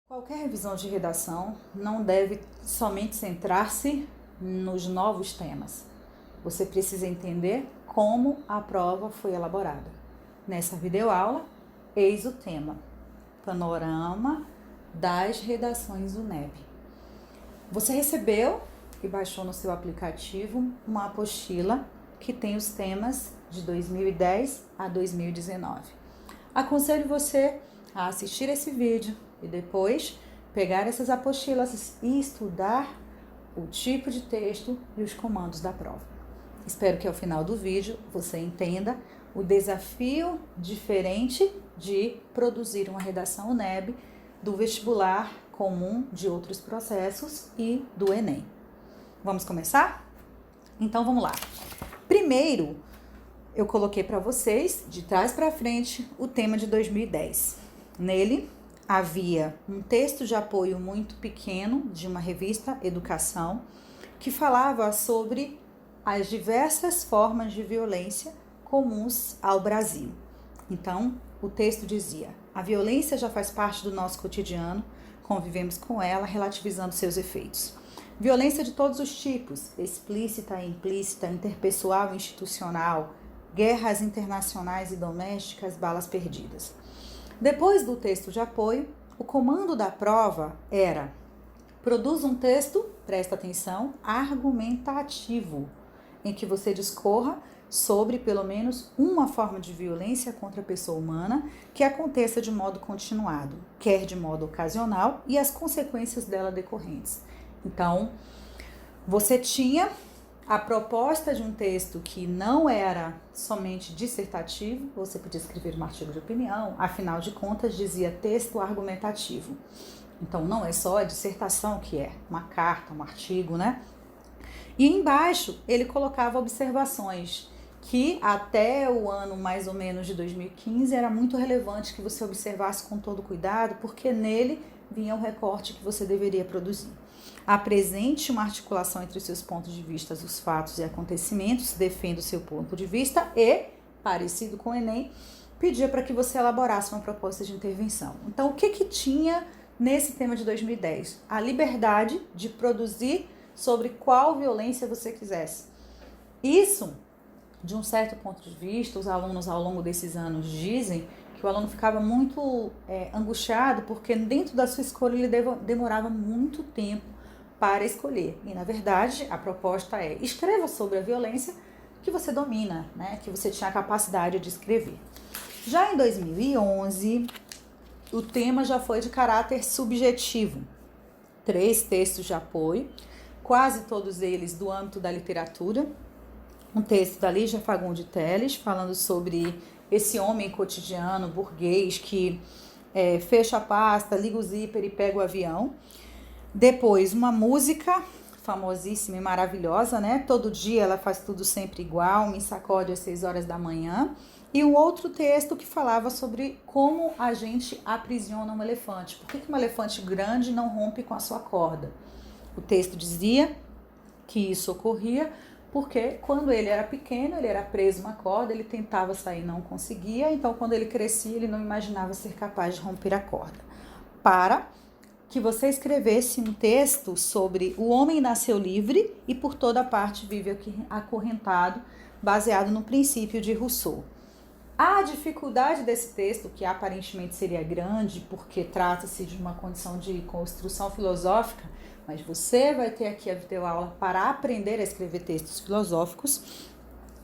Qualquer revisão de redação não deve somente centrar-se nos novos temas. Você precisa entender como a prova foi elaborada. Nessa videoaula, eis o tema: Panorama das redações do UNEB. Você recebeu e baixou no seu aplicativo uma apostila que tem os temas de 2010 a 2019. Aconselho você a assistir esse vídeo e depois pegar essas apostilas e estudar o tipo de texto e os comandos da prova. Espero que ao final do vídeo você entenda o desafio diferente de produzir uma redação UNEB do vestibular comum de outros processos e do Enem. Vamos começar? Então vamos lá. Primeiro, eu coloquei para vocês, de trás para frente, o tema de 2010. Nele, havia um texto de apoio muito pequeno de uma revista Educação que falava sobre as diversas formas de violência comuns ao Brasil. Então, o texto dizia: a violência já faz parte do nosso cotidiano, convivemos com ela, relativizando seus efeitos. Violência de todos os tipos, explícita e implícita, interpessoal e institucional, guerras internacionais e domésticas, balas perdidas. Depois do texto de apoio, o comando da prova era: produza um texto, presta atenção, argumentativo, em que você discorra sobre pelo menos uma forma de violência contra a pessoa humana que aconteça de modo continuado, quer de modo ocasional, e as consequências dela decorrentes. Então, você tinha a proposta de um texto que não era somente dissertativo, você podia escrever um artigo de opinião, afinal de contas dizia texto argumentativo. Então não é só a dissertação que é uma carta, um artigo, né? E embaixo ele colocava observações que até o ano mais ou menos de 2015 era muito relevante que você observasse com todo cuidado, porque nele vinha o recorte que você deveria produzir. Apresente uma articulação entre os seus pontos de vista, os fatos e acontecimentos, defenda o seu ponto de vista e, parecido com o Enem, pedia para que você elaborasse uma proposta de intervenção. Então, o que tinha nesse tema de 2010? A liberdade de produzir sobre qual violência você quisesse. Isso, de um certo ponto de vista, os alunos ao longo desses anos dizem que o aluno ficava muito angustiado porque dentro da sua escolha ele demorava muito tempo para escolher. E, na verdade, a proposta é: escreva sobre a violência que você domina, né? Que você tinha a capacidade de escrever. Já em 2011, o tema já foi de caráter subjetivo. 3 textos de apoio, quase todos eles do âmbito da literatura. Um texto da Lígia Fagundes Telles, falando sobre esse homem cotidiano, burguês, que fecha a pasta, liga o zíper e pega o avião. Depois, uma música famosíssima e maravilhosa, né? Todo dia ela faz tudo sempre igual, me sacode às 6 horas da manhã. E um outro texto que falava sobre como a gente aprisiona um elefante. Por que um elefante grande não rompe com a sua corda? O texto dizia que isso ocorria porque quando ele era pequeno, ele era preso uma corda, ele tentava sair, não conseguia. Então, quando ele crescia, ele não imaginava ser capaz de romper a corda. Para que você escrevesse um texto sobre o homem nasceu livre e por toda parte vive acorrentado, baseado no princípio de Rousseau. A dificuldade desse texto, que aparentemente seria grande, porque trata-se de uma condição de construção filosófica, mas você vai ter aqui a videoaula para aprender a escrever textos filosóficos,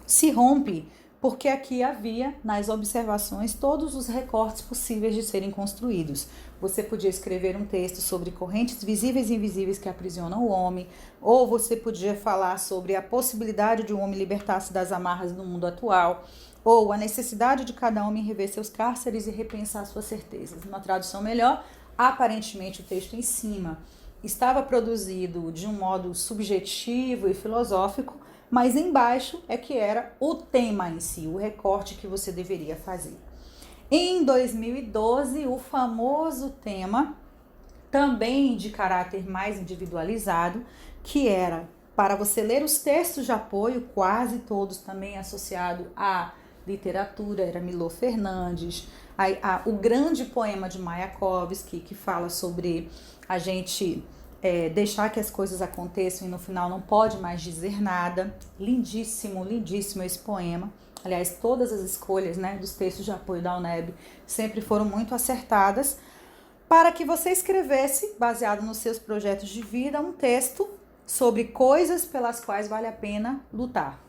se rompe porque aqui havia, nas observações, todos os recortes possíveis de serem construídos. Você podia escrever um texto sobre correntes visíveis e invisíveis que aprisionam o homem, ou você podia falar sobre a possibilidade de um homem libertar-se das amarras do mundo atual, ou a necessidade de cada homem rever seus cárceres e repensar suas certezas. Numa tradução melhor, aparentemente o texto em cima estava produzido de um modo subjetivo e filosófico, mas embaixo é que era o tema em si, o recorte que você deveria fazer. Em 2012, o famoso tema, também de caráter mais individualizado, que era para você ler os textos de apoio, quase todos também associados a literatura era Milor Fernandes, o grande poema de Mayakovsky, que fala sobre a gente deixar que as coisas aconteçam e no final não pode mais dizer nada. Lindíssimo, lindíssimo esse poema. Aliás, todas as escolhas, né, dos textos de apoio da UNEB sempre foram muito acertadas, para que você escrevesse, baseado nos seus projetos de vida, um texto sobre coisas pelas quais vale a pena lutar.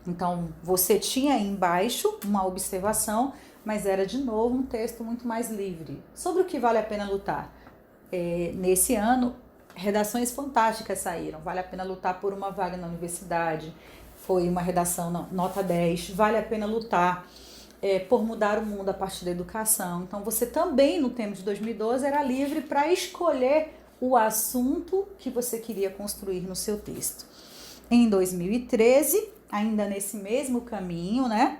Então, você tinha aí embaixo uma observação, mas era de novo um texto muito mais livre. Sobre o que vale a pena lutar? Nesse ano, redações fantásticas saíram. Vale a pena lutar por uma vaga na universidade. Foi uma redação nota 10. Vale a pena lutar por mudar o mundo a partir da educação. Então, você também, no tema de 2012, era livre para escolher o assunto que você queria construir no seu texto. Em 2013, ainda nesse mesmo caminho, né?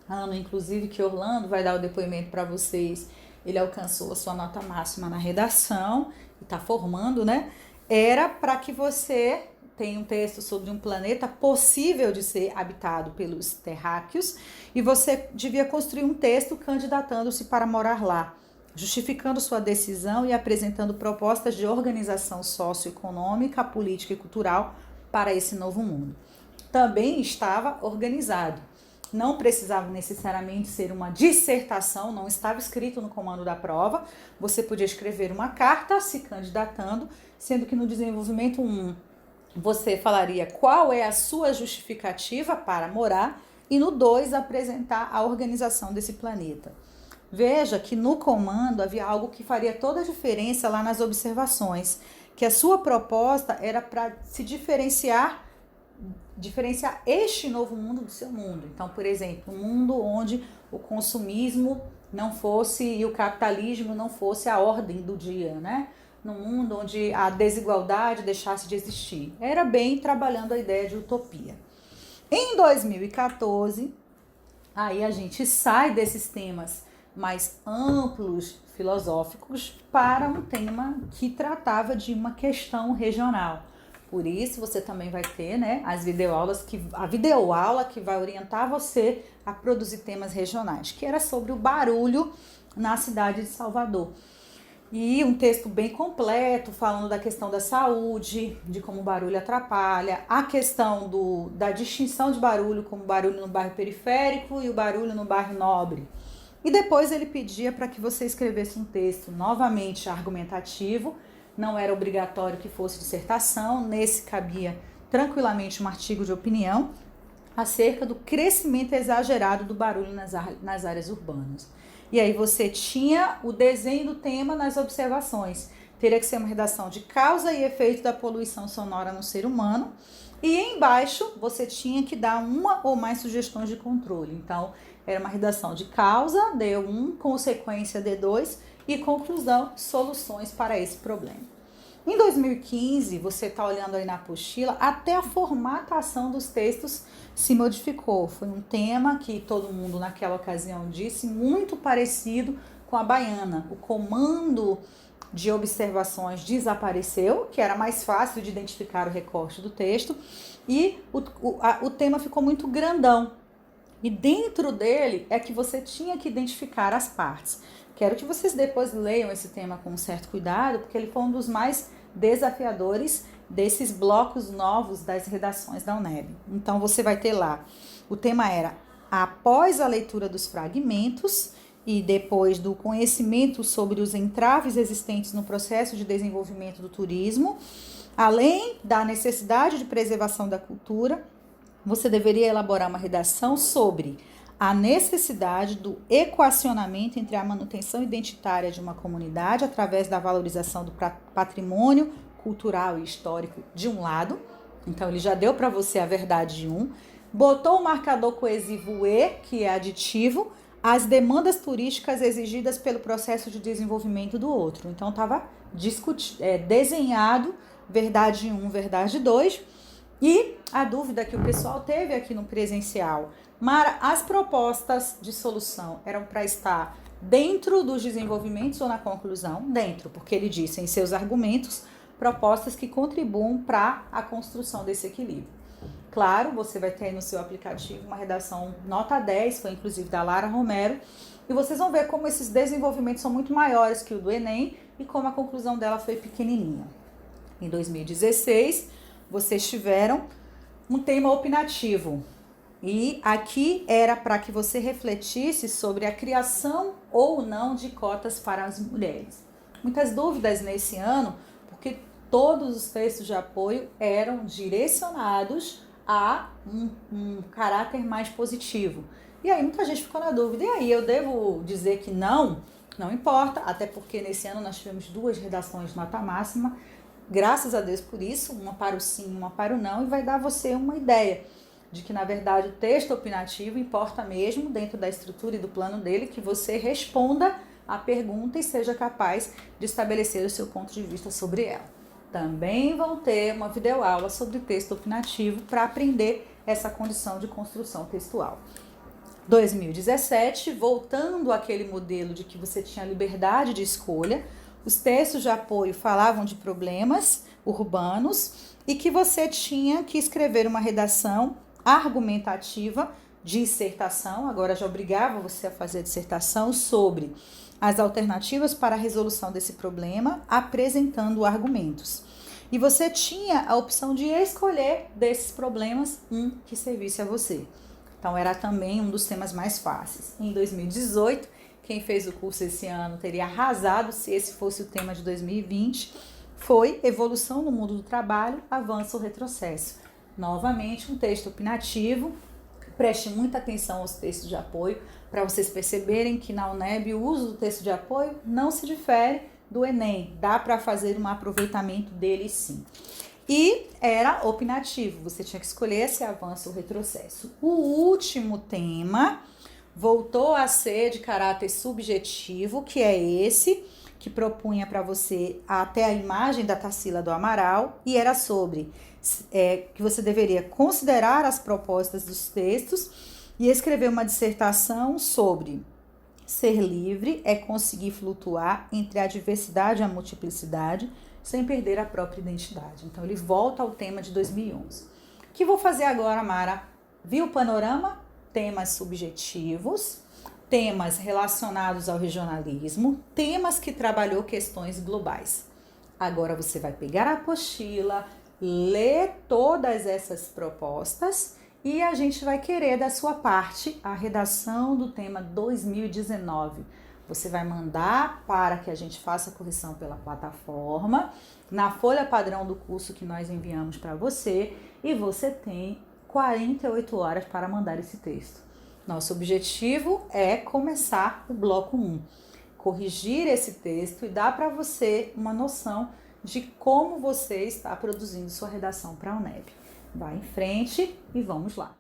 Ano, inclusive, que Orlando vai dar o depoimento para vocês, ele alcançou a sua nota máxima na redação e está formando, né? Era para que você tenha um texto sobre um planeta possível de ser habitado pelos terráqueos e você devia construir um texto candidatando-se para morar lá, justificando sua decisão e apresentando propostas de organização socioeconômica, política e cultural para esse novo mundo. Também estava organizado. Não precisava necessariamente ser uma dissertação, não estava escrito no comando da prova. Você podia escrever uma carta se candidatando, sendo que no desenvolvimento 1 você falaria qual é a sua justificativa para morar e no 2 apresentar a organização desse planeta. Veja que no comando havia algo que faria toda a diferença lá nas observações, que a sua proposta era para se diferenciar este novo mundo do seu mundo. Então, por exemplo, um mundo onde o consumismo não fosse e o capitalismo não fosse a ordem do dia, né? Num mundo onde a desigualdade deixasse de existir. Era bem trabalhando a ideia de utopia. Em 2014, aí a gente sai desses temas mais amplos, filosóficos, para um tema que tratava de uma questão regional. Por isso, você também vai ter, né, a videoaula que vai orientar você a produzir temas regionais, que era sobre o barulho na cidade de Salvador. E um texto bem completo, falando da questão da saúde, de como o barulho atrapalha, a questão da distinção de barulho, como barulho no bairro periférico e o barulho no bairro nobre. E depois ele pedia para que você escrevesse um texto novamente argumentativo. Não era obrigatório que fosse dissertação, nesse cabia tranquilamente um artigo de opinião acerca do crescimento exagerado do barulho nas áreas urbanas. E aí você tinha o desenho do tema nas observações. Teria que ser uma redação de causa e efeito da poluição sonora no ser humano. E embaixo você tinha que dar uma ou mais sugestões de controle. Então, era uma redação de causa, D1, consequência, D2, e conclusão, soluções para esse problema. Em 2015, você está olhando aí na apostila, até a formatação dos textos se modificou. Foi um tema que todo mundo naquela ocasião disse muito parecido com a baiana. O comando de observações desapareceu, que era mais fácil de identificar o recorte do texto, e o tema ficou muito grandão. E dentro dele é que você tinha que identificar as partes. Quero que vocês depois leiam esse tema com um certo cuidado, porque ele foi um dos mais desafiadores desses blocos novos das redações da UNEB. Então, você vai ter lá, o tema era após a leitura dos fragmentos e depois do conhecimento sobre os entraves existentes no processo de desenvolvimento do turismo, além da necessidade de preservação da cultura, você deveria elaborar uma redação sobre a necessidade do equacionamento entre a manutenção identitária de uma comunidade através da valorização do patrimônio cultural e histórico de um lado. Então, ele já deu para você a verdade de um. Botou o marcador coesivo E, que é aditivo, as demandas turísticas exigidas pelo processo de desenvolvimento do outro. Então, estava desenhado verdade 1, verdade 2. E a dúvida que o pessoal teve aqui no presencial: Mara, as propostas de solução eram para estar dentro dos desenvolvimentos ou na conclusão? Dentro, porque ele disse em seus argumentos propostas que contribuam para a construção desse equilíbrio. Claro, você vai ter aí no seu aplicativo uma redação nota 10, foi inclusive da Lara Romero, e vocês vão ver como esses desenvolvimentos são muito maiores que o do Enem e como a conclusão dela foi pequenininha. Em 2016, vocês tiveram um tema opinativo, e aqui era para que você refletisse sobre a criação ou não de cotas para as mulheres. Muitas dúvidas nesse ano, porque todos os textos de apoio eram direcionados a um caráter mais positivo. E aí muita gente ficou na dúvida. E aí, eu devo dizer que não importa, até porque nesse ano nós tivemos 2 redações nota máxima. Graças a Deus por isso, uma para o sim, uma para o não, e vai dar a você uma ideia de que, na verdade, o texto opinativo importa mesmo, dentro da estrutura e do plano dele, que você responda a pergunta e seja capaz de estabelecer o seu ponto de vista sobre ela. Também vão ter uma videoaula sobre texto opinativo para aprender essa condição de construção textual. 2017, voltando àquele modelo de que você tinha liberdade de escolha, os textos de apoio falavam de problemas urbanos e que você tinha que escrever uma redação argumentativa, dissertação, agora já obrigava você a fazer a dissertação sobre as alternativas para a resolução desse problema, apresentando argumentos. E você tinha a opção de escolher desses problemas um que servisse a você. Então, era também um dos temas mais fáceis. Em 2018, quem fez o curso esse ano teria arrasado se esse fosse o tema de 2020, foi Evolução no Mundo do Trabalho, Avanço ou Retrocesso. Novamente, um texto opinativo. Preste muita atenção aos textos de apoio, para vocês perceberem que na UNEB o uso do texto de apoio não se difere do Enem. Dá para fazer um aproveitamento dele sim. E era opinativo, você tinha que escolher se avanço ou retrocesso. O último tema voltou a ser de caráter subjetivo, que é esse, que propunha para você até a imagem da Tarsila do Amaral, e era sobre que você deveria considerar as propostas dos textos e escrever uma dissertação sobre ser livre é conseguir flutuar entre a diversidade e a multiplicidade sem perder a própria identidade. Então, ele volta ao tema de 2011. O que vou fazer agora, Mara? Viu o panorama? Temas subjetivos, temas relacionados ao regionalismo, temas que trabalhou questões globais. Agora você vai pegar a apostila, ler todas essas propostas e a gente vai querer da sua parte a redação do tema 2019. Você vai mandar para que a gente faça a correção pela plataforma, na folha padrão do curso que nós enviamos para você, e você tem 48 horas para mandar esse texto. Nosso objetivo é começar o bloco 1, corrigir esse texto e dar para você uma noção de como você está produzindo sua redação para a UNEB. Vai em frente e vamos lá.